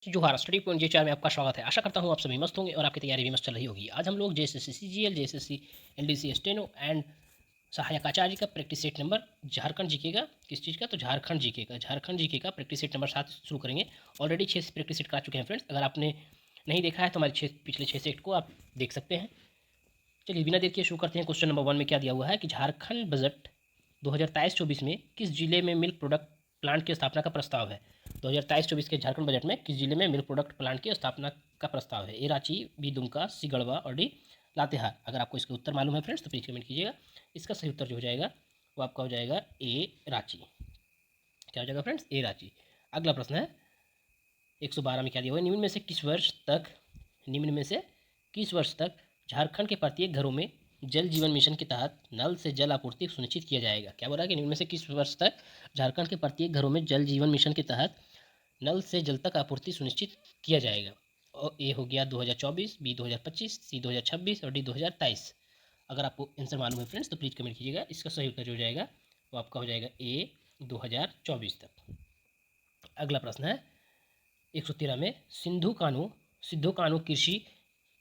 जोहार study point जे 4 में आपका स्वागत है। आशा करता हूँ आप सभी मस्त होंगे और आपकी तैयारी भी मस्त चल रही होगी। आज हम लोग JSSC CGL, JSSC LDC steno and सहायक आचार्य का practice set number Jharkhand GK का किस चीज़ का, तो झारखंड जीके का प्रैक्टिस सेट नंबर 7 शुरू करेंगे। ऑलरेडी 6 प्रैक्टिस सेट करा चुके हैं फ्रेंड्स। अगर आपने नहीं देखा है तो हमारे पिछले 6 सेट को आप देख सकते हैं। चलिए बिना देर किए शुरू करते हैं। क्वेश्चन नंबर 1 में क्या दिया हुआ है कि झारखंड बजट 2023-24 में किस जिले में मिल्क प्रोडक्ट प्लांट की स्थापना का प्रस्ताव है। 2023-24 के झारखंड बजट में किस जिले में मिल्क प्रोडक्ट प्लांट की स्थापना का प्रस्ताव है। ए रांची, बी दुमका, सी गढ़वा और डी लातेहार। अगर आपको इसका उत्तर मालूम है फ्रेंड्स तो प्लीज़ कमेंट कीजिएगा। इसका सही उत्तर जो हो जाएगा वो आपका हो जाएगा ए रांची। क्या हो जाएगा फ्रेंड्स? ए रांची। अगला प्रश्न है 112 में क्या दिया हुआ है, निम्न में से किस वर्ष तक झारखंड के प्रत्येक घरों में जल जीवन मिशन के तहत नल से जल आपूर्ति सुनिश्चित किया जाएगा। क्या बोला कि निम्न में से किस वर्ष तक झारखंड के प्रत्येक घरों में जल जीवन मिशन के तहत नल से जल तक आपूर्ति सुनिश्चित किया जाएगा। और ए हो गया 2024, बी 2025, सी 2026 और डी 2023। अगर आपको आंसर मालूम है फ्रेंड्स तो प्लीज़ कमेंट कीजिएगा। इसका सही उत्तर जो हो जाएगा वो आपका हो जाएगा ए 2024 तक। अगला प्रश्न है 113 में सिद्धू कानू कृषि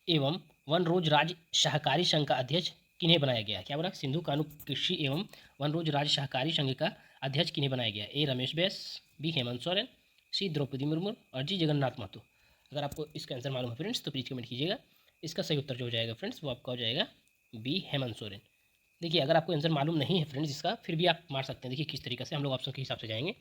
एवं वन रोज राज्य सहकारी संघ का अध्यक्ष किन्हें बनाया गया है। क्या बोला? सिंधु कानू कृषि एवं वन रोज राज्य सहकारी संघ का अध्यक्ष किन्हें बनाया गया है। ए रमेश बैस, बी हेमंत सोरेन, सी द्रौपदी मुर्मू और जी जगन्नाथ महतो। अगर आपको इसका आंसर मालूम है फ्रेंड्स तो प्लीज़ कमेंट कीजिएगा। इसका सही उत्तर जो हो जाएगा फ्रेंड्स वो आपका हो जाएगा बी हेमंत सोरेन। देखिए अगर आपको आंसर मालूम नहीं है फ्रेंड्स इसका, फिर भी आप मार सकते हैं। देखिए किस तरीके से हम लोग ऑप्शन के हिसाब से जाएंगे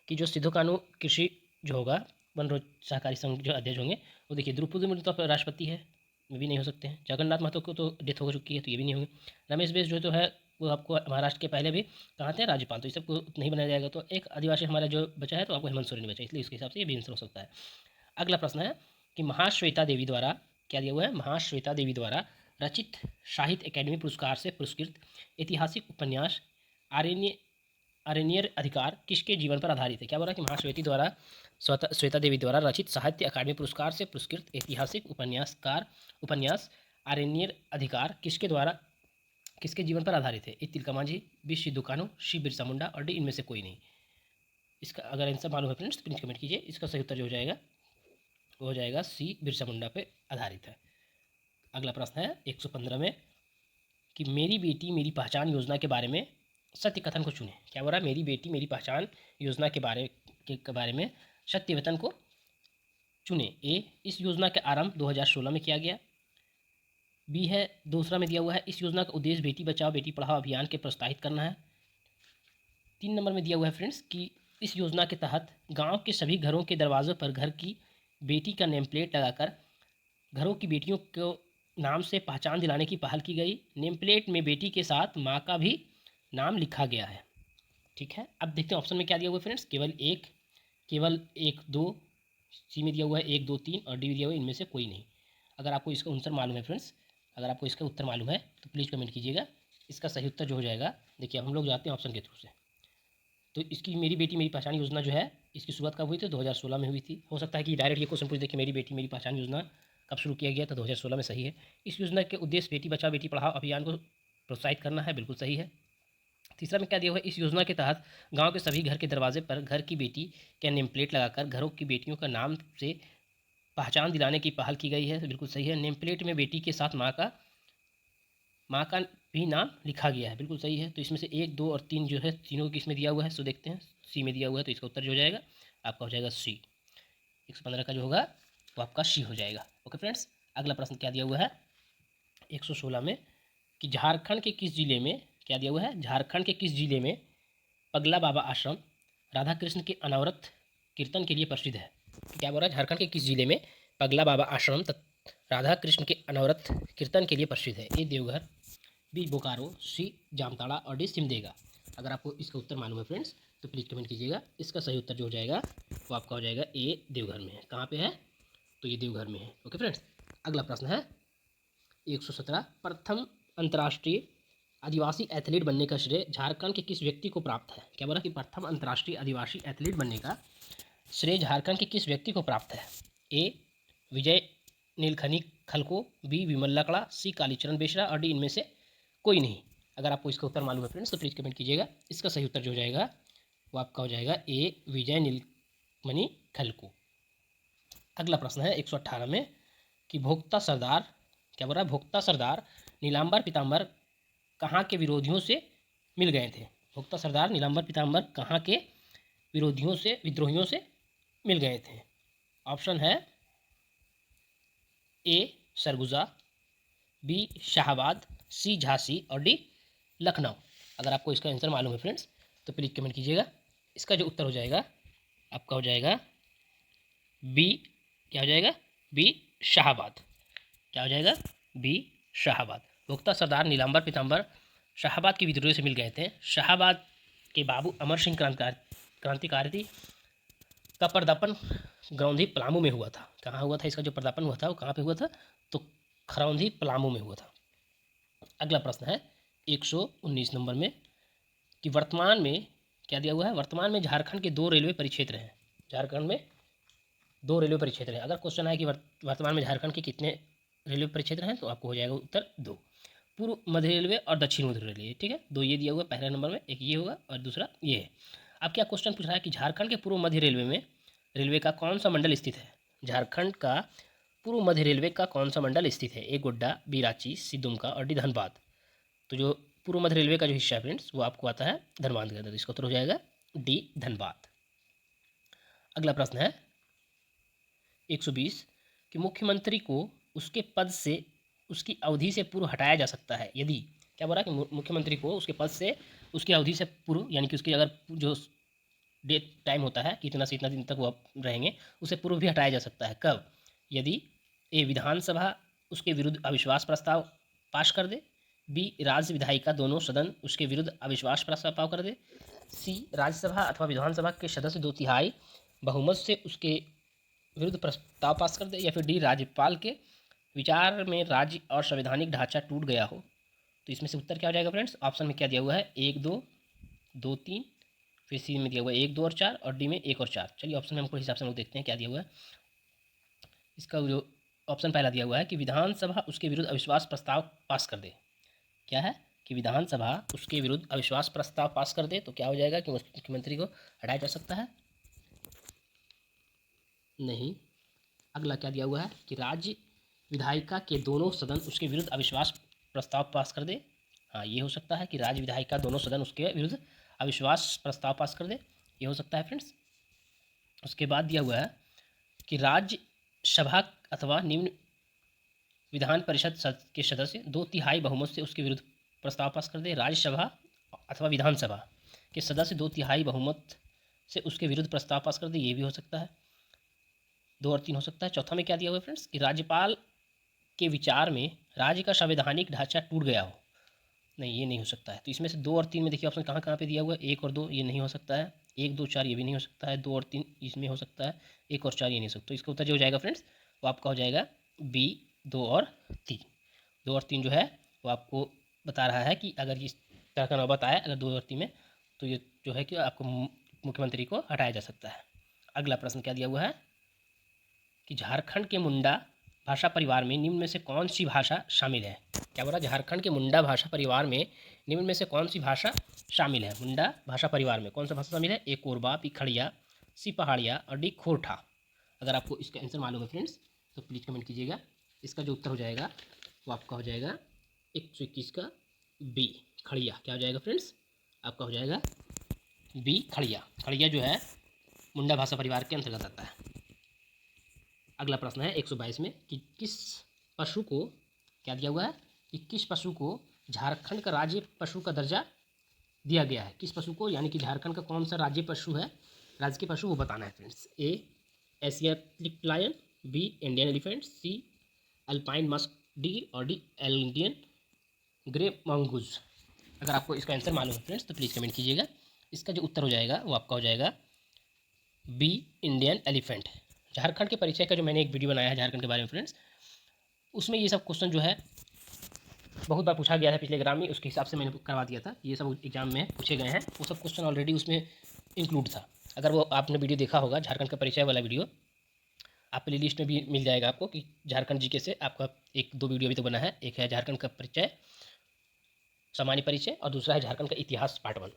कि जो सिद्धू कानू कृषि जो होगा वन रोज सहकारी संघ जो अध्यक्ष होंगे वो देखिए द्रौपदी मुर्मू तो राष्ट्रपति है, ये भी नहीं हो सकते हैं। जगन्नाथ महतो को तो डेथ हो चुकी है तो ये भी नहीं होंगे। रमेश बैस जो तो है वो आपको महाराष्ट्र के पहले भी कहाँ थे राज्यपाल, तो इस सबको नहीं बनाया जाएगा। तो एक आदिवासी हमारा जो बचा है तो आपको हेमंत सोरेन बचा, इसलिए उसके हिसाब से ये भी आंसर हो सकता है। अगला प्रश्न है कि महाश्वेता देवी द्वारा क्या दिया हुआ है, महाश्वेता देवी द्वारा रचित साहित्य अकादमी पुरस्कार से पुरस्कृत ऐतिहासिक उपन्यास आर्य अरण्येर अधिकार किसके जीवन पर आधारित है। क्या बोला कि महाश्वेती द्वारा श्वेता देवी द्वारा रचित साहित्य अकादमी पुरस्कार से पुरस्कृत ऐतिहासिक उपन्यास अरण्येर अधिकार किसके जीवन पर आधारित है। ए तिलका मांझी, बी सिद्धू कान्हू, सी बिरसा मुंडा और डी इनमें से कोई नहीं। इसका अगर आंसर मालूम है फ्रेंड्स तो प्लीज कमेंट कीजिए। इसका सही उत्तर जो हो जाएगा वो हो जाएगा सी बिरसा मुंडा पे आधारित है। अगला प्रश्न है 115 में कि मेरी बेटी मेरी पहचान योजना के बारे में सत्य कथन को चुनें। क्या बोल रहा है? मेरी बेटी मेरी पहचान योजना के बारे में सत्य कथन को चुनें। ए इस योजना का आरंभ 2016 में किया गया। बी है दूसरा में दिया हुआ है इस योजना का उद्देश्य बेटी बचाओ बेटी पढ़ाओ अभियान के प्रोत्साहित करना है। 3 नंबर में दिया हुआ है फ्रेंड्स कि इस योजना के तहत गांव के सभी घरों के दरवाज़ों पर घर की बेटी का नेम प्लेट लगाकर घरों की बेटियों को नाम से पहचान दिलाने की पहल की गई। नेम प्लेट में बेटी के साथ माँ का भी नाम लिखा गया है। ठीक है, अब देखते हैं ऑप्शन में क्या दिया हुआ है फ्रेंड्स। केवल एक दो, सी में दिया हुआ है 1 2 3 और डी में दिया हुआ है इनमें से कोई नहीं। अगर आपको इसका आंसर मालूम है फ्रेंड्स, अगर आपको इसका उत्तर मालूम है तो प्लीज़ कमेंट कीजिएगा। इसका सही उत्तर जो हो जाएगा, देखिए अब हम लोग जाते हैं ऑप्शन के थ्रू से। तो इसकी मेरी बेटी मेरी पहचान योजना जो है इसकी शुरुआत कब हुई थी? 2016 में हुई थी। हो सकता है कि डायरेक्ट ये क्वेश्चन पूछ दे कि मेरी बेटी मेरी पहचान योजना कब शुरू किया गया, तो 2016 में सही है। इस योजना के उद्देश्य बेटी बचाओ बेटी पढ़ाओ अभियान को प्रोत्साहित करना है, बिल्कुल सही है। तीसरा में क्या दिया हुआ है, इस योजना के तहत गांव के सभी घर के दरवाजे पर घर की बेटी का नेम प्लेट लगाकर घरों की बेटियों का नाम से पहचान दिलाने की पहल की गई है, बिल्कुल सही है। नेम प्लेट में बेटी के साथ माँ का भी नाम लिखा गया है, बिल्कुल सही है। तो इसमें से 1 2 और 3 जो है तीनों की इसमें दिया हुआ है, सो देखते हैं। सी में दिया हुआ है तो इसका उत्तर जो हो जाएगा आपका हो जाएगा सी। 115 का जो होगा वो आपका सी हो जाएगा। ओके फ्रेंड्स, अगला प्रश्न क्या दिया हुआ है 116 में कि झारखंड के किस जिले में क्या दिया हुआ है, झारखंड के किस जिले में पगला बाबा आश्रम राधा कृष्ण के अनवरत कीर्तन के लिए प्रसिद्ध है। क्या बोल रहा है, झारखंड के किस जिले में पगला बाबा आश्रम राधा कृष्ण के अनवरत कीर्तन के लिए प्रसिद्ध है। ए देवघर, बी बोकारो, सी जामताड़ा और डी सिमदेगा। अगर आपको इसका उत्तर मालूम है फ्रेंड्स तो प्लीज़ कमेंट कीजिएगा। इसका सही उत्तर जो हो जाएगा वो आपका हो जाएगा ए देवघर में है। कहाँ पे है? तो ये देवघर में है। ओके फ्रेंड्स, अगला प्रश्न है 117 प्रथम अंतर्राष्ट्रीय आदिवासी एथलीट बनने का श्रेय झारखंड के किस व्यक्ति को प्राप्त है। क्या बोला कि प्रथम अंतर्राष्ट्रीय आदिवासी एथलीट बनने का श्रेय झारखंड के किस व्यक्ति को प्राप्त है। ए विजय नीलखनी खलको, बी विमल लकड़ा, सी कालीचरण बेसरा और डी इनमें से कोई नहीं। अगर आपको इसका उत्तर मालूम है फ्रेंड्स तो प्लीज़ कमेंट कीजिएगा। इसका सही उत्तर जो हो जाएगा वो आपका हो जाएगा ए विजय नीलमणि खलको। अगला प्रश्न है 118 में कि भोक्ता सरदार, क्या बोल रहा है, भोक्ता सरदार नीलांबर पीताम्बर कहाँ के विरोधियों से मिल गए थे। भोक्ता सरदार नीलांबर पीताम्बर कहाँ के विद्रोहियों से मिल गए थे। ऑप्शन है ए सरगुजा, बी शाहाबाद, सी झांसी और डी लखनऊ। अगर आपको इसका आंसर मालूम है फ्रेंड्स तो प्लीज़ कमेंट कीजिएगा। इसका जो उत्तर हो जाएगा आपका हो जाएगा बी, क्या हो जाएगा, बी शाहाबाद। क्या हो जाएगा, बी शाहाबाद। भोक्ता सरदार नीलांबर पीताम्बर शाहाबाद के विद्रोह से मिल गए थे। शाहाबाद के बाबू अमर सिंह क्रांतिकारी का पर्दापण खरौंधी पलामू में हुआ था। कहाँ हुआ था, इसका जो पर्दापण हुआ था वो कहाँ पे हुआ था, तो खरौंधी पलामू में हुआ था। अगला प्रश्न है 119 नंबर में कि वर्तमान में क्या दिया हुआ है, वर्तमान में झारखंड के 2 रेलवे परिक्षेत्र हैं। झारखंड में 2 रेलवे परिक्षेत्र हैं। अगर क्वेश्चन है कि वर्तमान में झारखंड के कितने रेलवे परिक्षेत्र हैं तो आपको हो जाएगा उत्तर 2, पूर्व मध्य रेलवे और दक्षिण मध्य रेलवे। ठीक है, 2 ये दिया हुआ है पहले नंबर में, एक ये होगा और दूसरा ये है। अब क्या क्वेश्चन पूछ रहा है कि झारखंड के पूर्व मध्य रेलवे में रेलवे का कौन सा मंडल स्थित है। झारखंड का पूर्व मध्य रेलवे का कौन सा मंडल स्थित है। ए गोड्डा, बी रांची, सी दुमका और डी धनबाद। तो जो पूर्व मध्य रेलवे का जो हिस्सा है फ्रेंड्स वो आपको आता है धनबाद के अंदर। इसका उत्तर हो जाएगा डी धनबाद। अगला प्रश्न है 120 कि मुख्यमंत्री को उसके पद से उसकी अवधि से पूर्व हटाया जा सकता है यदि, क्या बोला कि मुख्यमंत्री को उसके पद से उसकी अवधि से पूर्व, यानी कि उसकी अगर जो डेट टाइम होता है कि इतना से इतना दिन तक वो रहेंगे, उसे पूर्व भी हटाया जा सकता है। कब, यदि ए विधानसभा उसके विरुद्ध अविश्वास प्रस्ताव पास कर दे, बी राज्य विधायिका दोनों सदन उसके विरुद्ध अविश्वास प्रस्ताव कर दे, सी राज्यसभा अथवा विधानसभा के सदस्य 2/3 बहुमत से उसके विरुद्ध प्रस्ताव पास कर दे, या फिर डी राज्यपाल के विचार में राज्य और संवैधानिक ढांचा टूट गया हो। तो इसमें से उत्तर क्या हो जाएगा फ्रेंड्स। ऑप्शन में क्या दिया हुआ है 1, 2, 2, 3, फिर सी में दिया हुआ है 1, 2 और 4 और डी में 1 और 4। चलिए ऑप्शन में हमको हिसाब से हम लोग देखते हैं क्या दिया हुआ है। इसका जो ऑप्शन पहला दिया हुआ है कि विधानसभा उसके विरुद्ध अविश्वास प्रस्ताव पास कर दे। क्या है कि विधानसभा उसके विरुद्ध अविश्वास प्रस्ताव पास कर दे, तो क्या हो जाएगा कि मुख्यमंत्री को हटाया जा सकता है, नहीं। अगला क्या दिया हुआ है कि राज्य विधायिका के दोनों सदन उसके विरुद्ध अविश्वास प्रस्ताव पास कर दे। हाँ, ये हो सकता है कि राज्य विधायिका दोनों सदन उसके विरुद्ध अविश्वास प्रस्ताव पास कर दे, ये हो सकता है फ्रेंड्स। उसके बाद दिया हुआ है कि राज्यसभा अथवा निम्न विधान परिषद के सदस्य 2/3 बहुमत से उसके विरुद्ध प्रस्ताव पास कर दे। राज्यसभा अथवा विधानसभा के सदस्य 2/3 बहुमत से उसके विरुद्ध प्रस्ताव पास कर दे, ये भी हो सकता है। 2 और 3 हो सकता है। चौथा में क्या दिया हुआ है फ्रेंड्स कि राज्यपाल के विचार में राज्य का संवैधानिक ढांचा टूट गया हो, नहीं, ये नहीं हो सकता है। तो इसमें से 2 और 3 में देखिए ऑप्शन कहाँ कहाँ पे दिया हुआ है, 1 और 2 ये नहीं हो सकता है, 1, 2, 4 ये भी नहीं हो सकता है, 2 और 3 इसमें हो सकता है, 1 और 4 ये नहीं हो सकता। तो इसका उत्तर जो हो जाएगा फ्रेंड्स वो आपका हो जाएगा बी 2 और 3। 2 और 3 जो है वो आपको बता रहा है कि अगर इस तरह का नौबत आए अगर 2 और 3 में, तो ये जो है कि आपको मुख्यमंत्री को हटाया जा सकता है। अगला प्रश्न क्या दिया हुआ है कि झारखंड के मुंडा भाषा परिवार में निम्न में से कौन सी भाषा शामिल है। क्या बोला, झारखंड के मुंडा भाषा परिवार में निम्न में से कौन सी भाषा शामिल है। मुंडा भाषा परिवार में कौन सा भाषा शामिल है, ए कोरबा, बी खड़िया, सी पहाड़िया और डी खोरठा। अगर आपको इसका आंसर मालूम है फ्रेंड्स तो प्लीज़ कमेंट कीजिएगा। इसका जो उत्तर हो जाएगा वो आपका हो जाएगा 121 का बी खड़िया। क्या हो जाएगा फ्रेंड्स, आपका हो जाएगा बी खड़िया। खड़िया जो है मुंडा भाषा परिवार के अंतर्गत आता है। अगला प्रश्न है 122 में कि किस पशु को, क्या दिया हुआ है कि किस पशु को झारखंड का राज्य पशु का दर्जा दिया गया है। किस पशु को, यानी कि झारखंड का कौन सा राज्य पशु है, राज्य के पशु वो बताना है friends. A Asiatic lion, B Indian elephant, C alpine musk deer और डी इंडियन ग्रे मंगूज। अगर आपको इसका आंसर मालूम है फ्रेंड्स तो प्लीज़ कमेंट कीजिएगा। इसका जो उत्तर हो जाएगा वो आपका हो जाएगा बी इंडियन एलिफेंट। झारखंड के परिचय का जो मैंने एक वीडियो बनाया है झारखंड के बारे में फ्रेंड्स, उसमें ये सब क्वेश्चन जो है बहुत बार पूछा गया था पिछले एग्जाम में, उसके हिसाब से मैंने करवा दिया था। ये सब एग्जाम में पूछे गए हैं, वो सब क्वेश्चन ऑलरेडी उसमें इंक्लूड था। अगर वो आपने वीडियो देखा होगा झारखंड का परिचय वाला वीडियो, आप प्ले लिस्ट में भी मिल जाएगा आपको कि झारखंड जीके से आपका 1-2 वीडियो अभी तो बना है। एक है झारखंड का परिचय सामान्य परिचय और दूसरा है झारखंड का इतिहास पार्ट 1।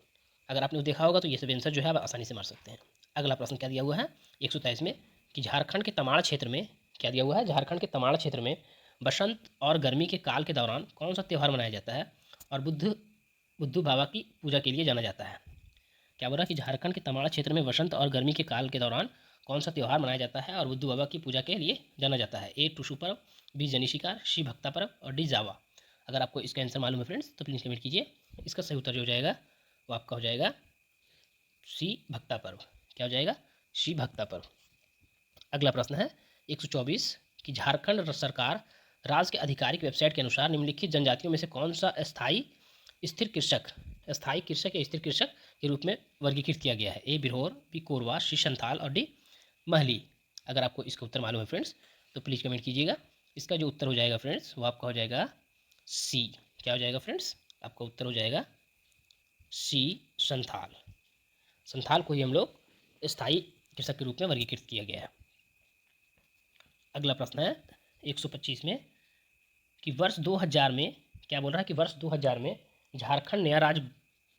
अगर आपने देखा होगा तो ये सब आंसर जो है आप आसानी से मार सकते हैं। अगला प्रश्न क्या दिया हुआ है 123 में कि झारखंड के तमाड़ क्षेत्र में, क्या दिया हुआ है, झारखंड के तमाड़ क्षेत्र में बसंत और गर्मी के काल के दौरान कौन सा त्यौहार मनाया जाता है और बुद्धू बाबा की पूजा के लिए जाना जाता है। क्या बोला कि झारखंड के तमाड़ क्षेत्र में वसंत और गर्मी के काल के दौरान कौन सा त्यौहार मनाया जाता है और बुद्धू बाबा की पूजा के लिए जाना जाता है। ए टुसु पर्व, बी जनी शिकार, सी भक्ता पर्व और डी जावा। अगर आपको इसका आंसर मालूम है फ्रेंड्स तो प्लीज़ कमेंट कीजिए। इसका सही उत्तर जो हो जाएगा वो आपका हो जाएगा सी भक्ता पर्व। क्या हो जाएगा, सी भक्ता पर्व। अगला प्रश्न है 124 कि झारखंड सरकार राज्य के आधिकारिक वेबसाइट के अनुसार निम्नलिखित जनजातियों में से कौन सा स्थायी कृषक या स्थिर कृषक के रूप में वर्गीकृत किया गया है। ए बिरहोर, बी कोरवा, सी संथाल और डी महली। अगर आपको इसका उत्तर मालूम है फ्रेंड्स तो प्लीज़ कमेंट कीजिएगा। इसका जो उत्तर हो जाएगा फ्रेंड्स वो आपका हो जाएगा सी। क्या हो जाएगा फ्रेंड्स, आपका उत्तर हो जाएगा सी संथाल। संथाल को ही हम लोग स्थायी कृषक के रूप में वर्गीकृत किया गया है। अगला प्रश्न है 125 में कि वर्ष 2000 में, क्या बोल रहा है कि वर्ष 2000 में झारखंड नया राज्य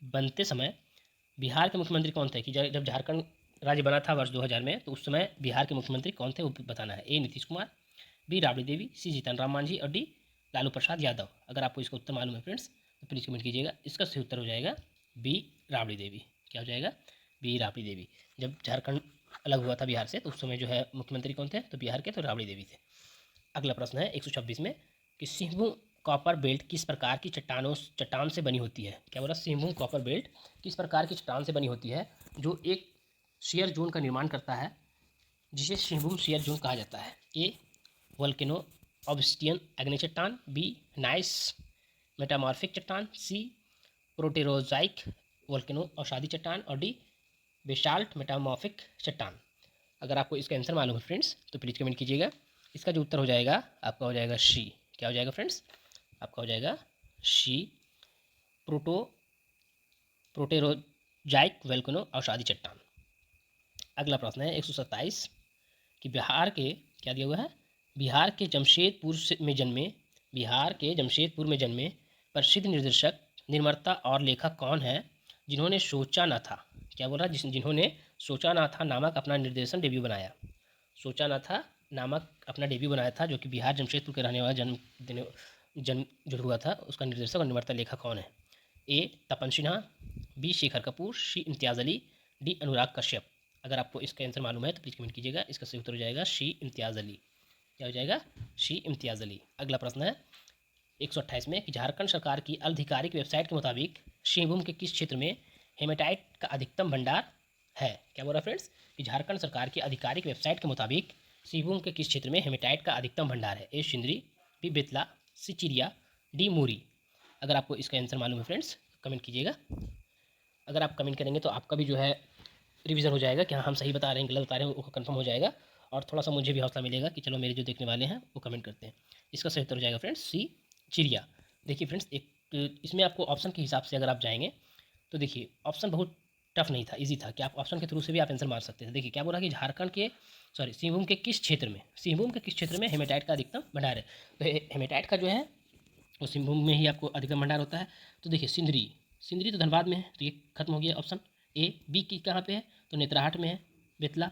बनते समय बिहार के मुख्यमंत्री कौन थे। कि जब झारखंड राज्य बना था वर्ष 2000 में तो उस समय बिहार के मुख्यमंत्री कौन थे वो बताना है। ए नीतीश कुमार, बी राबड़ी देवी, सी जीतन राम मांझी और डी लालू प्रसाद यादव। अगर आपको इसका उत्तर मालूम है फ्रेंड्स तो प्लीज़ कमेंट कीजिएगा। इसका सही उत्तर हो जाएगा बी राबड़ी देवी। क्या हो जाएगा, बी राबड़ी देवी। जब झारखंड अलग हुआ था बिहार से तो उस समय जो है मुख्यमंत्री कौन थे, तो बिहार के तो राबड़ी देवी थे। अगला प्रश्न है 126 में कि सिंहभूम कॉपर बेल्ट किस प्रकार की चट्टान से बनी होती है। क्या बोला, सिंहभूम कॉपर बेल्ट किस प्रकार की चट्टान से बनी होती है जो एक शेयर जोन का निर्माण करता है जिसे सिंहभूम शेयर जोन कहा जाता है। ए वोल्केनो ऑब्सिडियन अग्नि चट्टान, बी नाइस मेटामॉर्फिक चट्टान, सी प्रोटेरोजाइक वोल्केनो अवसादी चट्टान और डी बेसाल्ट मेटामॉर्फिक चट्टान। अगर आपको इसका आंसर मालूम है फ्रेंड्स तो प्लीज़ कमेंट कीजिएगा। इसका जो उत्तर हो जाएगा आपका हो जाएगा सी। क्या हो जाएगा फ्रेंड्स, आपका हो जाएगा सी प्रोटेरोजाइक वोल्केनो अवसादी चट्टान। अगला प्रश्न है 127 कि बिहार के, क्या दिया हुआ है, बिहार के जमशेदपुर में जन्मे प्रसिद्ध निर्देशक, निर्माता और लेखक कौन है जिन्होंने सोचा न था। क्या बोल रहा है, जिन्होंने सोचा न था नामक अपना निर्देशन डेब्यू बनाया। सोचा न था नामक अपना डेब्यू बनाया था, जो कि बिहार जमशेदपुर के रहने वाला जन्म जो हुआ था उसका निर्देशक और निर्माता लेखक कौन है। ए तपन सिन्हा, बी शेखर कपूर, सी इम्तियाज़ अली, डी अनुराग कश्यप। अगर आपको इसका आंसर मालूम है तो प्लीज़ कमेंट कीजिएगा। इसका सही उत्तर हो जाएगा सी इम्तियाज़ अली। क्या हो जाएगा, सी इम्तियाज़ अली। अगला प्रश्न है 128 में कि झारखंड सरकार की आधिकारिक वेबसाइट के मुताबिक सिंहभूम के किस क्षेत्र में हेमेटाइट का अधिकतम भंडार है। क्या बोल रहा है फ्रेंड्स कि झारखंड सरकार की आधिकारिक वेबसाइट के मुताबिक सिंहभूम के किस क्षेत्र में हेमेटाइट का अधिकतम भंडार है। ए सिंदरी, बी बेतला, सी चिरिया, डी मूरी। अगर आपको इसका आंसर मालूम है फ्रेंड्स कमेंट कीजिएगा। अगर आप कमेंट करेंगे तो आपका भी जो है रिवीजन हो जाएगा कि हाँ हम सही बता रहे हैं गलत बता रहे हैं वो कंफर्म हो जाएगा और थोड़ा सा मुझे भी हौसला मिलेगा कि चलो मेरे जो देखने वाले हैं वो कमेंट करते हैं। इसका सही उत्तर हो जाएगा फ्रेंड्स सी चिड़िया। देखिए फ्रेंड्स एक इसमें आपको ऑप्शन के हिसाब से अगर आप जाएंगे तो देखिए ऑप्शन बहुत टफ नहीं था, इजी था कि आप ऑप्शन के थ्रू से भी आप आंसर मार सकते थे। देखिए क्या बोला कि झारखंड के सिंहभूम के किस क्षेत्र में हेमेटाइट का अधिकतम भंडार है। तो हेमेटाइट का जो है वो सिंहभूम में ही आपको अधिकतम भंडार होता है। तो देखिए सिंदरी तो धनबाद में है तो ये खत्म हो गया ऑप्शन। ए बी की कहाँ पे है तो नेतरहाट में है, बेतला,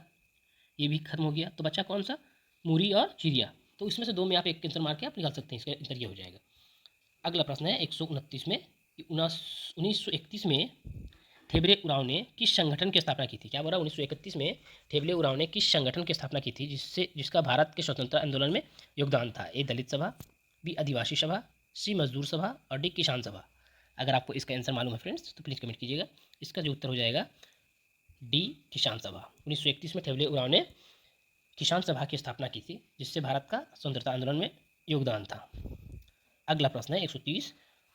ये भी खत्म हो गया। तो बच्चा कौन सा, मूरी और चिड़िया। तो इसमें से दो में आप एक आंसर मार के आप निकाल सकते हैं, इसका आंसर ये हो जाएगा। अगला प्रश्न है 129 में 1931 में थेबरे उरांव ने किस संगठन की स्थापना की थी। क्या बोला 1931 में थेबले उरांव ने किस संगठन की स्थापना की थी जिसका भारत के स्वतंत्रता आंदोलन में योगदान था। ए दलित सभा, बी आदिवासी सभा, सी मजदूर सभा और डी किसान सभा। अगर आपको इसका आंसर मालूम है फ्रेंड्स तो प्लीज़ कमेंट कीजिएगा। इसका जो उत्तर हो जाएगा डी किसान सभा। 1931 में थेबले उरांव ने किसान सभा की स्थापना की थी जिससे भारत का स्वतंत्रता आंदोलन में योगदान था। अगला प्रश्न है 130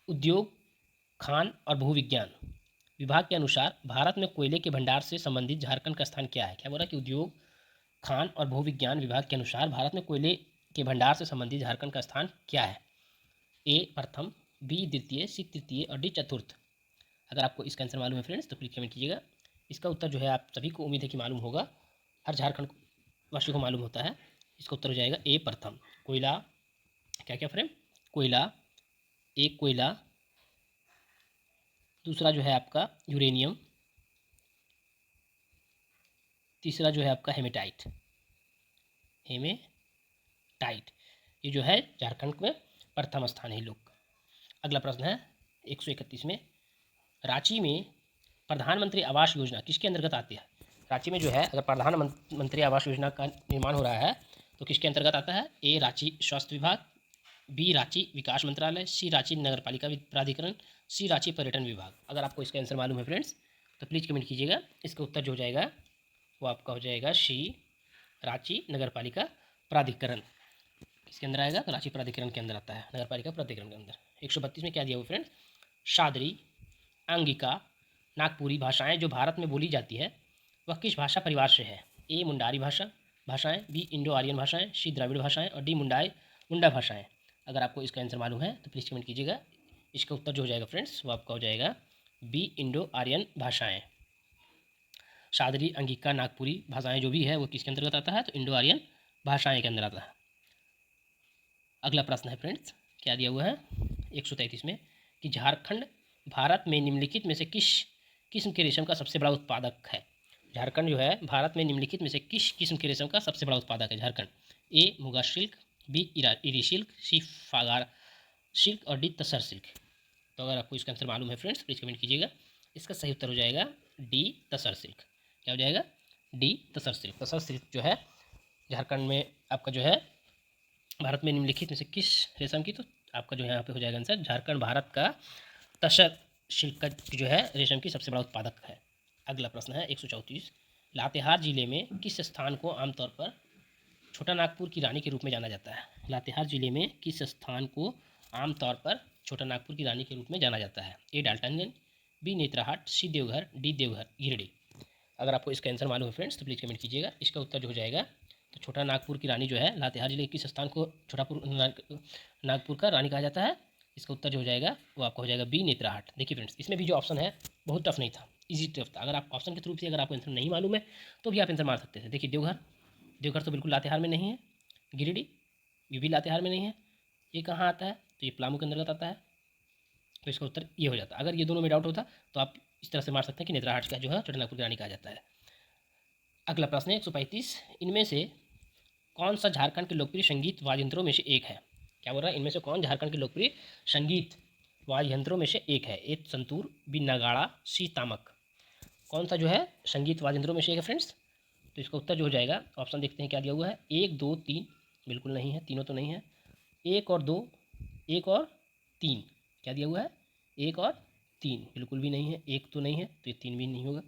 उद्योग, खान और भूविज्ञान विभाग के अनुसार भारत में कोयले के भंडार से संबंधित झारखंड का स्थान क्या है। क्या बोला कि उद्योग, खान और भूविज्ञान विभाग के अनुसार भारत में कोयले के भंडार से संबंधित झारखंड का स्थान क्या है। ए प्रथम, बी द्वितीय, सी तृतीय और डी चतुर्थ। अगर आपको इसका आंसर मालूम है फ्रेंड्स तो प्लीज़ कमेंट कीजिएगा। इसका उत्तर जो है आप सभी को उम्मीद है कि मालूम होगा, हर झारखंड वासी को मालूम होता है। इसका उत्तर हो जाएगा ए प्रथम। कोयला, क्या क्या फ्रेंड, कोयला, एक कोयला, दूसरा जो है आपका यूरेनियम, तीसरा जो है आपका हेमेटाइट। हेमेटाइट। ये जो है झारखंड में प्रथम स्थान है लोग का। अगला प्रश्न है 131 में, रांची में प्रधानमंत्री आवास योजना किसके अंतर्गत आती है? रांची में जो है अगर प्रधानमंत्री आवास योजना का निर्माण हो रहा है तो किसके अंतर्गत आता है? ए रांची स्वास्थ्य विभाग, बी रांची विकास मंत्रालय, सी रांची नगर पालिका प्राधिकरण, सी रांची पर्यटन विभाग। अगर आपको इसका आंसर मालूम है फ्रेंड्स तो प्लीज़ कमेंट कीजिएगा। इसका उत्तर जो हो जाएगा वो आपका हो जाएगा सी रांची नगर पालिका प्राधिकरण। किसके अंदर आएगा? रांची प्राधिकरण के अंदर आता है, नगर पालिका प्राधिकरण के अंदर। 132 में क्या दिया हुआ फ्रेंड्स? शादरी, अंगिका, नागपुरी भाषाएं जो भारत में बोली जाती है वह किस भाषा परिवार से है? ए मुंडारी भाषाएं, बी इंडो आर्यन भाषाएं, सी द्राविड़ भाषाएं और डी मुंडा भाषाएं। अगर आपको इसका आंसर मालूम है तो प्लीज़ कमेंट कीजिएगा। इसका उत्तर जो हो जाएगा फ्रेंड्स वो आपका हो जाएगा बी इंडो आर्यन भाषाएं। शादरी, अंगिका, नागपुरी भाषाएं जो भी है वो किसके अंतर्गत आता है? तो इंडो आर्यन भाषाएं के अंदर आता है। अगला प्रश्न है फ्रेंड्स, क्या दिया हुआ है 133 में कि झारखंड भारत में निम्नलिखित में से किस किस्म के रेशम का सबसे बड़ा उत्पादक है? झारखंड जो है भारत में निम्नलिखित में से किस किस्म के रेशम का सबसे बड़ा उत्पादक है झारखंड? ए muga silk, B eri silk, सी फागार सिल्क और डी तसर सिल्क। तो अगर आपको इसका आंसर मालूम है फ्रेंड्स प्लीज़ कमेंट कीजिएगा। इसका सही उत्तर हो जाएगा डी तसर सिल्क। क्या हो जाएगा? डी तसर सिल्क। तसर सिल्क जो है झारखंड में आपका जो है भारत में निम्नलिखित में से किस रेशम की, तो आपका जो है यहाँ पे हो जाएगा आंसर झारखंड भारत का तसर सिल्क का जो है रेशम की सबसे बड़ा उत्पादक है। अगला प्रश्न है 134, लातेहार जिले में किस स्थान को आमतौर पर छोटा नागपुर की रानी के रूप में जाना जाता है? लातेहार जिले में किस स्थान को आमतौर पर छोटा नागपुर की रानी के रूप में जाना जाता है? ए डाल्टनगंज, बी नेत्राहाट, सी देवघर, डी देवघर गिरडी। अगर आपको इसका आंसर मालूम है फ्रेंड्स तो प्लीज़ कमेंट कीजिएगा। इसका उत्तर जो हो जाएगा तो छोटा नागपुर की रानी जो है लातेहार जिले के किस स्थान को नागपुर का रानी कहा जाता है? इसका उत्तर जो हो जाएगा वो आपका हो जाएगा बी नेत्राहाट। देखिए फ्रेंड्स इसमें भी जो ऑप्शन है बहुत टफ नहीं था, इजी टफ था। अगर आप ऑप्शन के थ्रू से अगर आपको आंसर नहीं मालूम है तो भी आप आंसर मार सकते थे। देखिए देवघर तो बिल्कुल लातेहार में नहीं है, गिरिडीह ये भी लातेहार में नहीं है, ये कहाँ आता है? तो ये पलामू के अंतर्गत आता है। तो इसका उत्तर ये हो जाता। अगर ये दोनों में डाउट होता तो आप इस तरह से मार सकते हैं कि नेत्राहाट का जो है छोटा नागपुर की रानी कहा जाता है। अगला प्रश्न है 135, इनमें से कौन सा झारखंड के लोकप्रिय संगीत वाद्य यंत्रों में से एक है? क्या बोल रहा है? इनमें से कौन झारखंड के लोकप्रिय संगीत वाद्य यंत्रों में से एक है? ए संतूर, बी नगाड़ा, सी तामक। कौन सा जो है संगीत वाद्य यंत्रों में से एक है फ्रेंड्स? तो इसका उत्तर जो हो जाएगा ऑप्शन देखते हैं क्या दिया हुआ है। 1, 2, 3 बिल्कुल नहीं है, तीनों तो नहीं है। 1 और 2, 1 और 3 क्या दिया हुआ है? 1 और 3 बिल्कुल भी नहीं है, 1 तो नहीं है तो ये 3 भी नहीं होगा।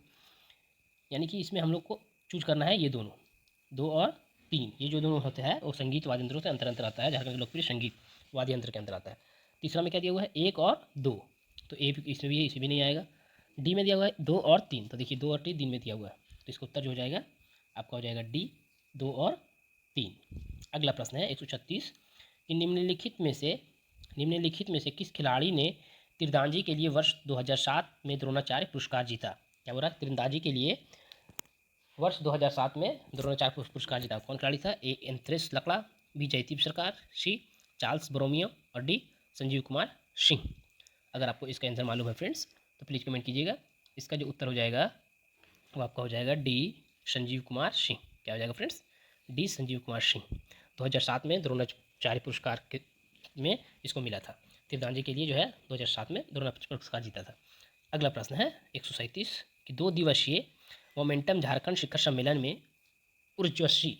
यानी कि इसमें हम लोग को चूज करना है ये दोनों, 2 और 3 ये जो दोनों होते हैं वो संगीत वाद्य यंत्रों से अंतर आता है, झारखंड के लोकप्रिय संगीत वाद्य यंत्र के अंतर आता है। तीसरा में क्या दिया हुआ है? 1 और 2 तो ए इसमें भी है, इसमें भी नहीं आएगा। डी में दिया हुआ है 2 और 3 तो देखिए 2 और 3 दिन में दिया हुआ है तो इसका उत्तर जो हो जाएगा आपका हो जाएगा डी 2 और 3। अगला प्रश्न है 136 कि निम्नलिखित में से किस खिलाड़ी ने तीरंदाजी के लिए वर्ष 2007 में द्रोणाचार्य पुरस्कार जीता? क्या बोल रहा है? तीरंदाजी के लिए वर्ष 2007 में द्रोणाचार्य पुरस्कार जीता कौन खिलाड़ी था? ए एंथ्रेस लकड़ा, बी जयदीप सरकार, सी चार्ल्स ब्रोमियो और डी संजीव कुमार सिंह। अगर आपको इसका आंसर मालूम है फ्रेंड्स तो प्लीज़ कमेंट कीजिएगा। इसका जो उत्तर हो जाएगा वो आपका हो जाएगा डी संजीव कुमार सिंह। क्या हो जाएगा फ्रेंड्स? डी संजीव कुमार सिंह। 2007 में द्रोणाचार्य पुरस्कार में इसको मिला था। तीरंदाजी के लिए जो है 2007 में द्रोणाचार्य पुरस्कार जीता था। अगला प्रश्न है 137 कि 2 दिवसीय मोमेंटम झारखंड शिखर सम्मेलन में ऊर्जस्वी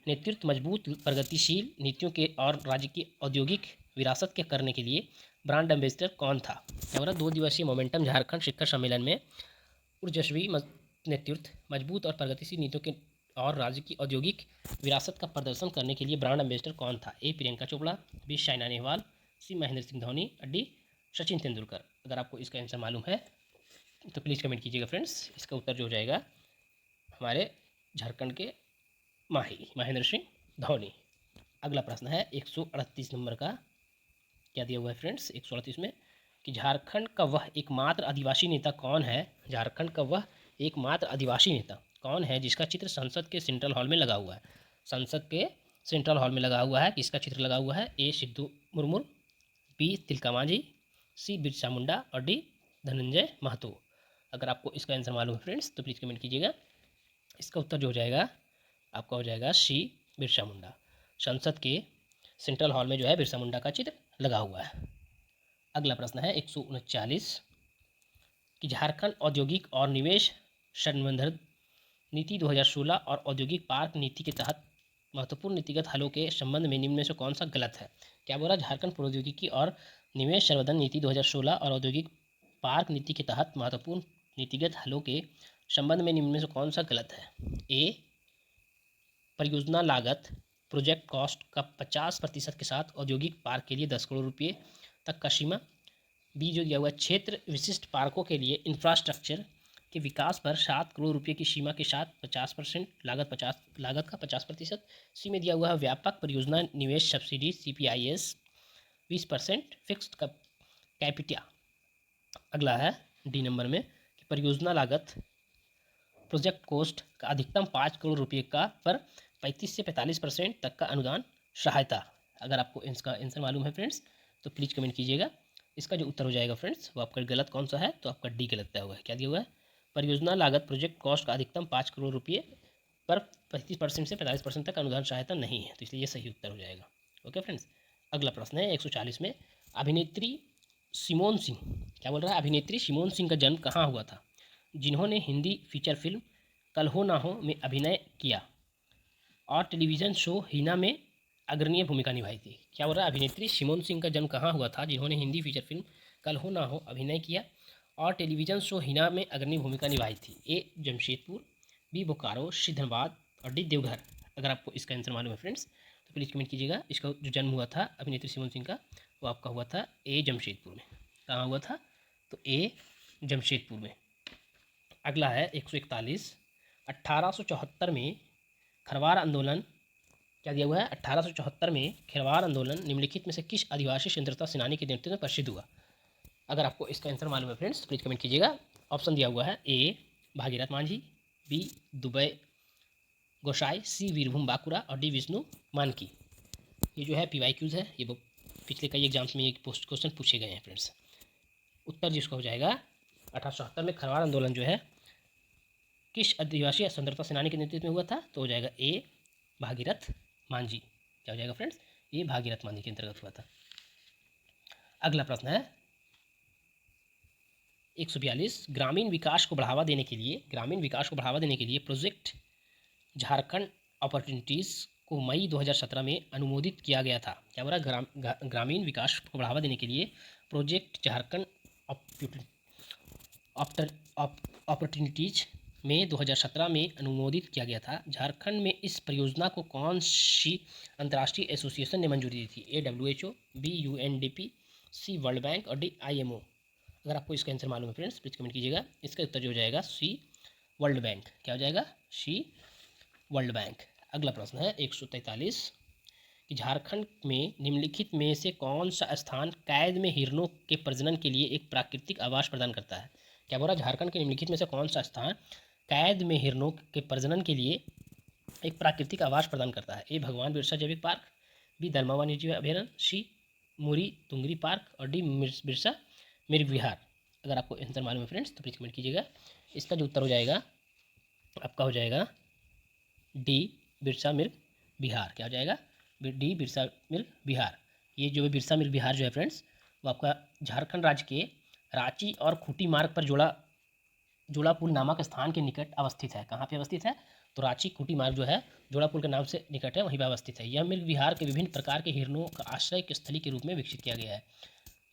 नेतृत्व, मजबूत प्रगतिशील नीतियों के और राज्य की औद्योगिक विरासत के करने के लिए ब्रांड एम्बेसडर कौन था? क्या बोला? 2 दिवसीय मोमेंटम झारखंड शिखर सम्मेलन में ऊर्जस्वी नेतृत्व, मजबूत और प्रगतिशील नीतियों के और राज्य की औद्योगिक विरासत का प्रदर्शन करने के लिए ब्रांड एम्बेसडर कौन था? ए प्रियंका चोपड़ा, बी साइना नेहवाल, सी महेंद्र सिंह धोनी और डी सचिन तेंदुलकर। अगर आपको इसका आंसर मालूम है तो प्लीज़ कमेंट कीजिएगा फ्रेंड्स। इसका उत्तर जो हो जाएगा हमारे झारखंड के महेंद्र सिंह धोनी। अगला प्रश्न है 138 नंबर का, क्या दिया हुआ है फ्रेंड्स 138 में कि झारखंड का वह एकमात्र आदिवासी नेता कौन है? झारखंड का वह एकमात्र आदिवासी नेता कौन है जिसका चित्र संसद के सेंट्रल हॉल में लगा हुआ है? संसद के सेंट्रल हॉल में लगा हुआ है, किसका चित्र लगा हुआ है? ए सिद्धू मुर्मू, बी तिलका मांझी, सी बिरसा मुंडा और डी धनंजय महतो। अगर आपको इसका आंसर मालूम है फ्रेंड्स तो प्लीज़ कमेंट कीजिएगा। इसका उत्तर जो हो जाएगा आपका हो जाएगा सी बिरसा मुंडा। संसद के सेंट्रल हॉल में जो है बिरसा मुंडा का चित्र लगा हुआ है। अगला प्रश्न है 139 कि झारखंड औद्योगिक और निवेश संवर्धन नीति 2016 और औद्योगिक पार्क नीति के तहत महत्वपूर्ण नीतिगत हलों के संबंध में निम्न में से कौन सा गलत है। क्या बोला, झारखंड प्रौद्योगिकी और निवेश संवर्धन नीति 2016 और औद्योगिक पार्क नीति के तहत महत्वपूर्ण नीतिगत हलों के संबंध में निम्न में से कौन सा गलत है। ए, परियोजना लागत प्रोजेक्ट कॉस्ट का 50% के साथ औद्योगिक पार्क के लिए 10 करोड़ रुपये तक का सीमा। बी जो दिया हुआ है, क्षेत्र विशिष्ट पार्कों के लिए इंफ्रास्ट्रक्चर के विकास पर 7 करोड़ रुपये की सीमा के साथ 50% लागत का 50%। सी में दिया हुआ है व्यापक परियोजना निवेश सब्सिडी CPIS 20% फिक्स्ड कैपिटा। अगला है डी नंबर में कि परियोजना लागत प्रोजेक्ट कॉस्ट का अधिकतम 5 करोड़ रुपये का पर 35 से 45% तक का अनुदान सहायता। अगर आपको इसका आंसर मालूम है फ्रेंड्स तो प्लीज़ कमेंट कीजिएगा। इसका जो उत्तर हो जाएगा फ्रेंड्स वो आपका गलत कौन सा है, तो आपका डी गलत दिया हुआ है। क्या दिया हुआ है, परियोजना लागत प्रोजेक्ट कॉस्ट का अधिकतम 5 करोड़ रुपये पर 35% से 45% तक अनुदान सहायता नहीं है, तो इसलिए ये सही उत्तर हो जाएगा। ओके फ्रेंड्स, अगला प्रश्न है 140 में अभिनेत्री सिमोन सिंह, क्या बोल रहा है, अभिनेत्री सिमोन सिंह का जन्म कहाँ हुआ था जिन्होंने हिंदी फीचर फिल्म कल हो ना हो में अभिनय किया और टेलीविज़न शो हिना में अग्रणी भूमिका निभाई थी। क्या बोल रहा है, अभिनेत्री सिमोन सिंह का जन्म कहाँ हुआ था जिन्होंने हिंदी फीचर फिल्म कल हो ना हो अभिनय किया और टेलीविज़न शो हिना में अग्रणी भूमिका निभाई थी। ए, जमशेदपुर, बी, बोकारो, सी, धनबाद और डी, देवघर। अगर आपको इसका आंसर मालूम है फ्रेंड्स तो प्लीज़ कमेंट कीजिएगा। इसका जो जन्म हुआ था अभिनेत्री सिमोन सिंह का वो आपका हुआ था ए, जमशेदपुर में। कहाँ हुआ था, तो ए, जमशेदपुर में। अगला है 141 1874 में खरवार आंदोलन, क्या दिया हुआ है, 1874 में खरवार आंदोलन निम्नलिखित में से किस आदिवासी स्वतंत्रता सेनानी के नेतृत्व में प्रसिद्ध हुआ। अगर आपको इसका आंसर मालूम है फ्रेंड्स प्लीज़ कमेंट कीजिएगा। ऑप्शन दिया हुआ है ए, भागीरथ मांझी, बी, दुबे गोसाई, सी, वीरभूम बांकुरा और डी, विष्णु मानकी। ये जो है PYQs है, ये पिछले कई एग्जाम्स में ये क्वेश्चन पूछे गए हैं फ्रेंड्स। उत्तर जिसका हो जाएगा 1874 में खरवार आंदोलन जो है किस आदिवासी स्वतंत्रता सेनानी के नेतृत्व में हुआ था, तो हो जाएगा ए, भागीरथ मांझी। क्या हो जाएगा फ्रेंड्स, ये भागीरथ मांझी के अंतर्गत हुआ था। अगला प्रश्न है 142 ग्रामीण विकास को बढ़ावा देने के लिए प्रोजेक्ट झारखंड अपॉर्चुनिटीज़ को मई 2017 में अनुमोदित किया गया था। क्या बोला, ग्रामीण विकास को बढ़ावा देने के लिए प्रोजेक्ट झारखंड अपॉर्चुनिटीज़ में 2017 में अनुमोदित किया गया था। झारखंड में इस परियोजना को कौन सी अंतर्राष्ट्रीय एसोसिएशन ने मंजूरी दी थी। A, WHO, B, UNDP, C, world bank और डी, IMO। अगर आपको इसका आंसर मालूम है फ्रेंड्स प्लीज़ कमेंट कीजिएगा। इसका उत्तर जो हो जाएगा सी, वर्ल्ड बैंक। क्या हो जाएगा, सी, वर्ल्ड बैंक। अगला प्रश्न है 143 कि झारखंड में निम्नलिखित में से कौन सा स्थान कैद में हिरणों के प्रजनन के लिए एक प्राकृतिक आवास प्रदान करता है। क्या बोला, झारखंड के निम्नलिखित में से कौन सा स्थान कैद में हिरणों के प्रजनन के लिए एक प्राकृतिक आवास प्रदान करता है। ए, भगवान बिरसा जैविक पार्क, बी, दलमा वन्यजीव अभयारण्य, सी, मुरी तुंगरी पार्क और डी, बिरसा मृग विहार। अगर आपको आंसर मालूम है फ्रेंड्स तो प्लीज़ कमेंट कीजिएगा। इसका जो उत्तर हो जाएगा आपका हो जाएगा डी, बिरसा मृग विहार। क्या हो जाएगा, डी, बिरसा मृग विहार। ये जो है बिरसा मृग विहार जो है फ्रेंड्स वो आपका झारखंड राज्य के रांची और खूंटी मार्ग पर जोड़ापुल नामक स्थान के निकट अवस्थित है। कहाँ पे अवस्थित है, तो रांची खूंटी मार्ग जो है जोड़ापुल के नाम से निकट है, वहीं पर अवस्थित है। यह मृग विहार के विभिन्न प्रकार के हिरणों का आश्रय के स्थली के रूप में विकसित किया गया है।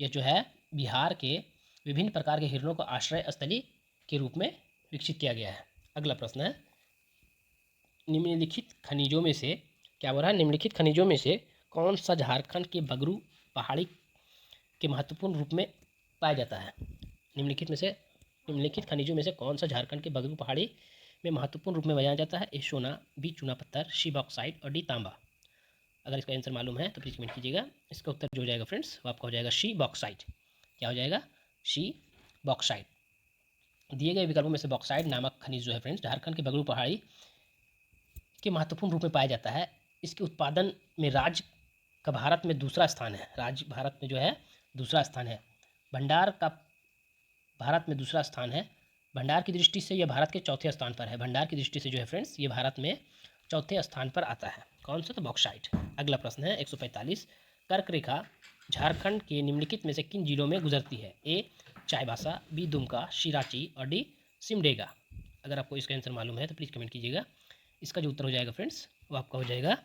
यह जो है बिहार के विभिन्न प्रकार के हिरणों का आश्रय स्थली के रूप में विकसित किया गया है। अगला प्रश्न है निम्नलिखित खनिजों में से, क्या बोल रहा है, निम्नलिखित खनिजों में से कौन सा झारखंड के बगरू पहाड़ी के महत्वपूर्ण रूप में पाया जाता है। निम्नलिखित खनिजों में से कौन सा झारखंड के बगरू पहाड़ी में महत्वपूर्ण रूप में पाया जाता है। ए, सोना, बी, चूना पत्थर, सी, बॉक्साइट और डी, तांबा। अगर इसका आंसर मालूम है तो प्लीज़ कमेंट कीजिएगा। इसका उत्तर जो हो जाएगा फ्रेंड्स वो आपका हो जाएगा सी, बॉक्साइट। क्या हो जाएगा, सी, बॉक्साइट। दिए गए विकल्पों में से बॉक्साइट नामक खनिज जो है फ्रेंड्स झारखंड के बगरू पहाड़ी के महत्वपूर्ण रूप में पाया जाता है। इसके उत्पादन में राज्य का भारत में दूसरा स्थान है। राज्य भारत में जो है दूसरा स्थान है। भंडार का भारत में दूसरा स्थान है। भंडार की दृष्टि से यह भारत के चौथे स्थान पर है। भंडार की दृष्टि से जो है फ्रेंड्स ये भारत में चौथे स्थान पर आता है? कौन सा? तो बॉक्साइट। अगला प्रश्न है 145, कर्क रेखा झारखंड के निम्नलिखित में से किन जिलों में गुजरती है? ए चाईबासा, बी दुमका, सी रांची और डी सिमडेगा। अगर आपको इसका आंसर मालूम है तो प्लीज़ कमेंट कीजिएगा। इसका जो उत्तर हो जाएगा फ्रेंड्स वो आपका हो जाएगा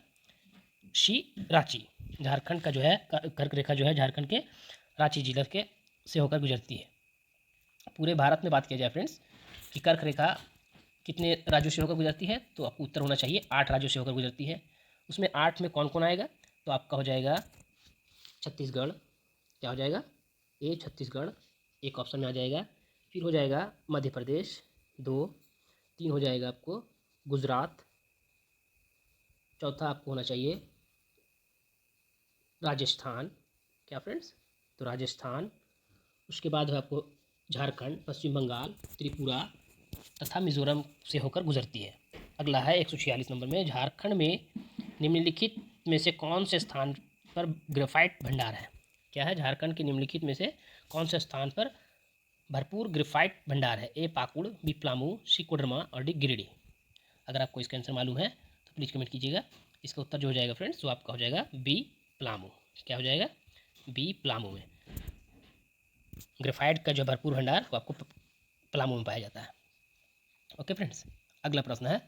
सी रांची। झारखंड का जो है कर्क रेखा जो है झारखंड के रांची जिले के से होकर गुजरती है। पूरे भारत में बात किया जाए फ्रेंड्स कि कर्क रेखा कितने राज्यों से होकर गुजरती है, तो आपको उत्तर होना चाहिए 8 राज्यों से होकर गुजरती है। उसमें 8 में कौन कौन आएगा? तो आपका हो जाएगा छत्तीसगढ़। क्या हो जाएगा? ए छत्तीसगढ़ एक ऑप्शन में आ जाएगा। फिर हो जाएगा मध्य प्रदेश 2, 3 हो जाएगा आपको गुजरात, चौथा आपको होना चाहिए राजस्थान। क्या फ्रेंड्स? तो राजस्थान। उसके बाद है आपको झारखंड, पश्चिम बंगाल, त्रिपुरा तथा मिजोरम से होकर गुजरती है। अगला है 146 नंबर में, झारखंड में निम्नलिखित में से कौन से स्थान पर ग्रेफाइट भंडार है? क्या है? झारखंड के निम्नलिखित में से कौन से स्थान पर भरपूर ग्रेफाइट भंडार है? ए पाकुड़, बी पलामू, सी कोडरमा और डी गिरिडीह। अगर आपको इसका आंसर मालूम है तो प्लीज़ कमेंट कीजिएगा। इसका उत्तर जो हो जाएगा फ्रेंड्स वो आपका हो जाएगा बी पलामू। क्या हो जाएगा? बी पलामू में ग्रेफाइट का जो भरपूर भंडार वो आपको पलामू में पाया जाता है। ओके फ्रेंड्स, अगला प्रश्न है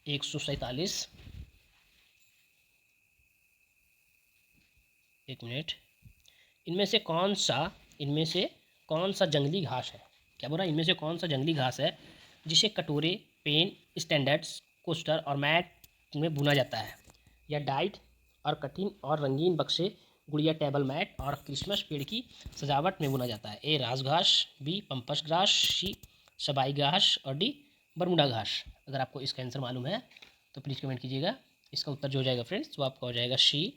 147। एक मिनट। इनमें से कौन सा जंगली घास है? क्या बोल रहा है? इनमें से कौन सा जंगली घास है जिसे कटोरे, पेन, स्टैंडर्ड्स, कोस्टर और मैट में बुना जाता है? या डाइट और कठिन और रंगीन बक्से, गुड़िया टेबल मैट और क्रिसमस पेड़ की सजावट में बुना जाता है? ए राजघास, बी पंपस घास, सी सबाई घास और डी बरमुडा घास। अगर आपको इसका आंसर मालूम है तो प्लीज़ कमेंट कीजिएगा। इसका उत्तर जो हो जाएगा फ्रेंड्स वो आपका हो जाएगा सी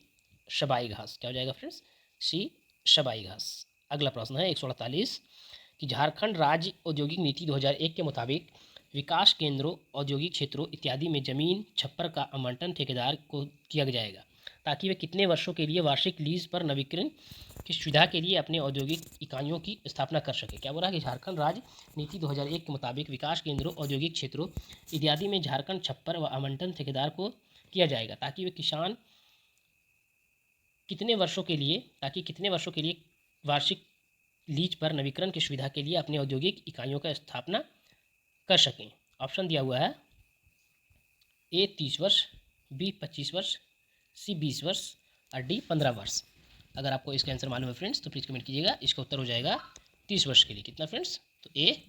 सबाई घास। क्या हो जाएगा फ्रेंड्स? सी सबाई घास। अगला प्रश्न है 148 कि झारखंड राज्य औद्योगिक नीति 2001 के मुताबिक विकास केंद्रों, औद्योगिक क्षेत्रों इत्यादि में जमीन छप्पर का आवंटन ठेकेदार को किया जाएगा ताकि वे कितने वर्षों के लिए वार्षिक लीज पर नवीकरण की सुविधा के लिए अपने औद्योगिक इकाइयों की स्थापना कर सके? क्या बोला कि झारखंड राज्य नीति 2001 के मुताबिक विकास केंद्रों, औद्योगिक क्षेत्रों इत्यादि में झारखंड छप्पर व आवंटन ठेकेदार को किया जाएगा ताकि कितने वर्षों के लिए वार्षिक लीज पर नवीकरण की सुविधा के लिए अपने औद्योगिक इकाइयों का स्थापना कर सकें। ऑप्शन दिया हुआ है ए 30 वर्ष, बी 25 वर्ष, सी 20 वर्ष और डी 15 वर्ष। अगर आपको इसका आंसर मालूम है फ्रेंड्स तो प्लीज़ कमेंट कीजिएगा। इसका उत्तर हो जाएगा 30 वर्ष के लिए। कितना फ्रेंड्स? तो ए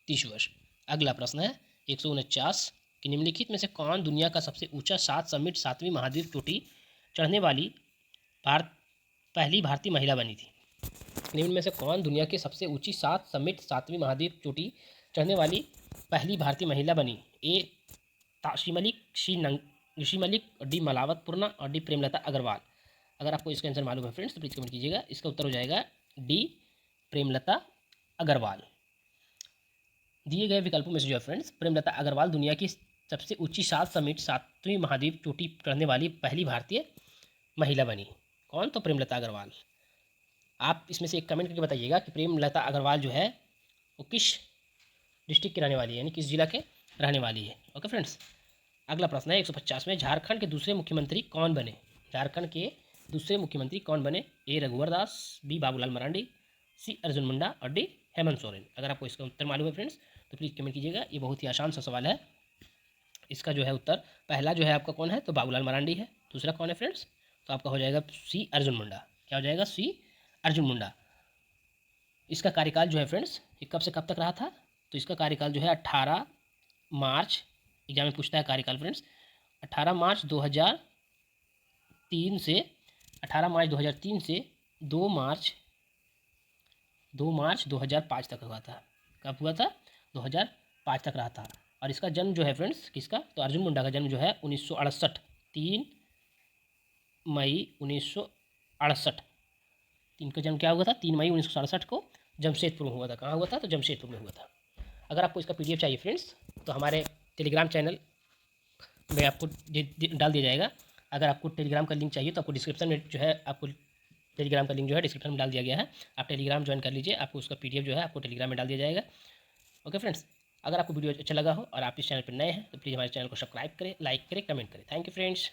30 वर्ष। अगला प्रश्न है 149 कि निम्नलिखित में से कौन दुनिया का सबसे ऊंचा 7 समिट 7वीं महाद्वीप चोटी चढ़ने वाली पहली भारतीय महिला बनी थी? निम्न में से कौन दुनिया की सबसे ऊंची 7 समिट 7वीं महाद्वीप चोटी चढ़ने वाली पहली भारतीय महिला बनी? ए ताशी मलिक, ऋषि मलिक, डी मलावत पूर्णा और डी प्रेमलता अग्रवाल। अगर आपको इसका आंसर मालूम है फ्रेंड्स तो प्लीज़ कमेंट कीजिएगा। इसका उत्तर हो जाएगा डी प्रेमलता अग्रवाल। दिए गए विकल्पों में से जो है फ्रेंड्स प्रेमलता अग्रवाल दुनिया की सबसे ऊंची 7 समिट 7वीं महाद्वीप चोटी चढ़ने वाली पहली भारतीय महिला बनी। कौन? तो प्रेमलता अग्रवाल। आप इसमें से एक कमेंट करके बताइएगा कि प्रेमलता अग्रवाल जो है वो किस डिस्ट्रिक्ट की रहने वाली है, यानी किस जिला के रहने वाली है। ओके फ्रेंड्स, अगला प्रश्न है 150 में, झारखंड के दूसरे मुख्यमंत्री कौन बने? झारखंड के दूसरे मुख्यमंत्री कौन बने? ए रघुवर दास, बी बाबूलाल मरांडी, सी अर्जुन मुंडा और डी हेमंत सोरेन। अगर आपको इसका उत्तर मालूम है फ्रेंड्स तो प्लीज़ कमेंट कीजिएगा। ये बहुत ही आसान सा सवाल है। इसका जो है उत्तर पहला जो है आपका कौन है? तो बाबूलाल मरांडी है। दूसरा कौन है फ्रेंड्स? तो आपका हो जाएगा सी अर्जुन मुंडा। क्या हो जाएगा? सी अर्जुन मुंडा। इसका कार्यकाल जो है फ्रेंड्स ये कब से कब तक रहा था? तो इसका कार्यकाल जो है 18 मार्च, एग्जाम में पूछता है कार्यकाल फ्रेंड्स, 18 मार्च 2003 से 18 मार्च 2003 से 2 मार्च 2005 तक हुआ था। कब हुआ था? 2005 तक रहा था। और इसका जन्म जो है फ्रेंड्स किसका? तो अर्जुन मुंडा का जन्म जो है 1968 3 मई 1968। इनका जन्म क्या हुआ था? 3 मई 1967 को जमशेदपुर में हुआ था। कहाँ हुआ था? तो जमशेदपुर में हुआ था। अगर आपको इसका PDF चाहिए फ्रेंड्स तो हमारे टेलीग्राम चैनल में आपको डाल दिया जाएगा। अगर आपको टेलीग्राम का लिंक चाहिए तो आपको डिस्क्रिप्शन में जो है आपको टेलीग्राम का लिंक जो है डिस्क्रिप्शन में डाल दिया गया है। आप टेलीग्राम ज्वाइन कर लीजिए, आपको उसका PDF जो है आपको टेलीग्राम में डाल दिया जाएगा। ओके फ्रेंड्स, अगर आपको वीडियो अच्छा लगा हो और आप इस चैनल पर नए हैं तो प्लीज़ हमारे चैनल को सब्सक्राइब करें, लाइक करें, कमेंट करें। Thank you friends.